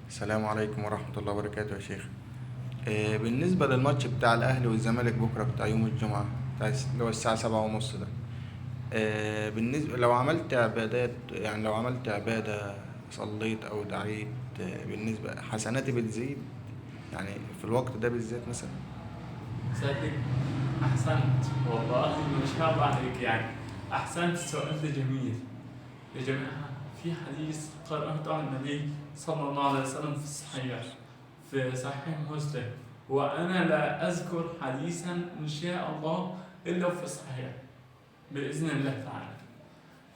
السلام عليكم ورحمة الله وبركاته يا شيخ. بالنسبة للماتش بتاع الأهلي والزمالك بكرة بتاع يوم الجمعة اللي هو الساعة 7:30 ده. بالنسبة لو عملت عبادات، يعني لو عملت عبادة، صليت أو دعيت، بالنسبة حسناتي بتزيد، يعني في الوقت ده بالذات مثلا. صدق. أحسنت والله، ما شاء الله عليك يعني. أحسنت، السؤال ده جميل. يا جماعة، في حديث قرأته عن النبي صلى الله عليه وسلم في الصحيح، في صحيح مسلم. وأنا لا أذكر حديثا إن شاء الله إلا في الصحيح بإذن الله تعالى.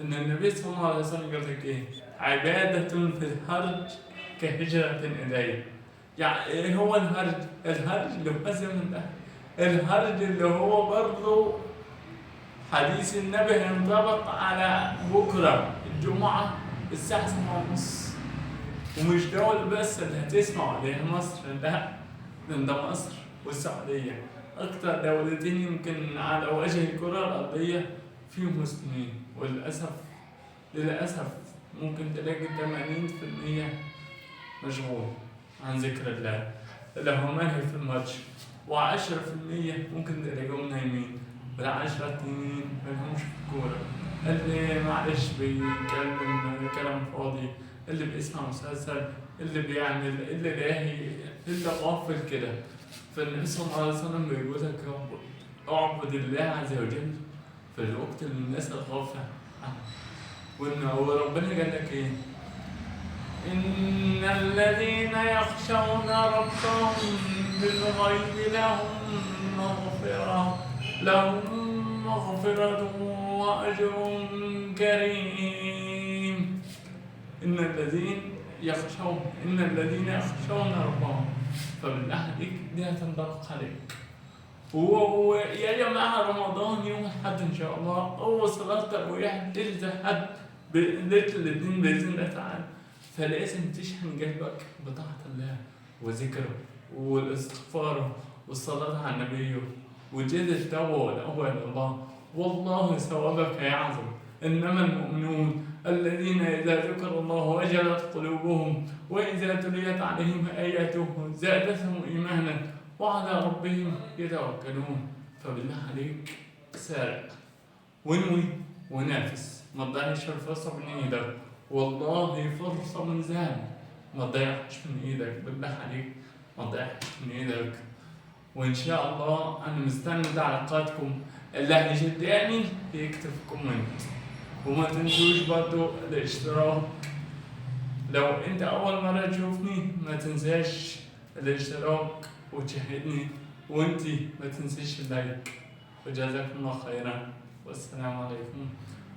إن النبي صلى الله عليه وسلم قال لك إيه؟ عبادة في الهرج كهجرة إليه. يعني إيه هو الهرج؟ الهرج اللي هو الزمن ده. الهرج اللي هو برضه حديث النبي ينطبق على بكرة الجمعة الساعة 7:30. ومش دول بس اللي هتسمعوا عليها مصر، لا، ده مصر والسعودية أكتر دولتين يمكن على وجه الكرة الأرضية فيهم مسلمين. وللأسف للأسف ممكن تلاقي 80% مشغول عن ذكر الله، اللي هو منهي في الماتش، و10% ممكن تلاقيهم نايمين، وال10 التانيين ملهمش في الكورة، اللي معلش بيتكلم كلام فاضي، اللي بيسمع مسلسل، اللي بيعمل، اللي لاهي، اللي غافل كده. فالنبي صلى الله عليه وسلم بيقول لك اعبد الله عز وجل في الوقت اللي الناس الغافلة عنه. وربنا قال لك ايه؟ إن الذين يخشون ربهم بالغيب لهم مغفرة وأجر كريم. إن الذين يخشون ربهم، فبالله عليك دي هتنطبق عليك. ويا جماعة، رمضان يوم الأحد إن شاء الله، أول صلاة تراويح ليلة الأحد ليلة الاثنين بإذن الله تعالى. فلازم تشحن قلبك بطاعة الله وذكره والاستغفار والصلاة على النبي وجد التوبة والأوبة إلى الله، والله ثوابك يعظم. إنما المؤمنون الذين إذا ذكر الله وجلت قلوبهم وإذا تليت عليهم آياته زادتهم إيمانا وعلى ربهم يتوكلون. فبالله عليك سارع وانوي ونافس، ما تضيعش الفرصة من ايدك. والله فرصة من ذهب ما تضيعش من ايدك، بالله عليك ما تضيعش من ايدك. وان شاء الله انا مستني تعليقاتكم، اللي هيشجعني يكتب كومنت. وما تنسوش برضو الاشتراك، لو انت اول مرة تشوفني ما تنساش الاشتراك وتشاهدني، وانتي ما تنسيش اللايك. وجزاكم الله خيرا، والسلام عليكم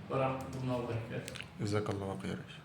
ورحمة الله وبركاته. جزاك الله خير يا شيخ.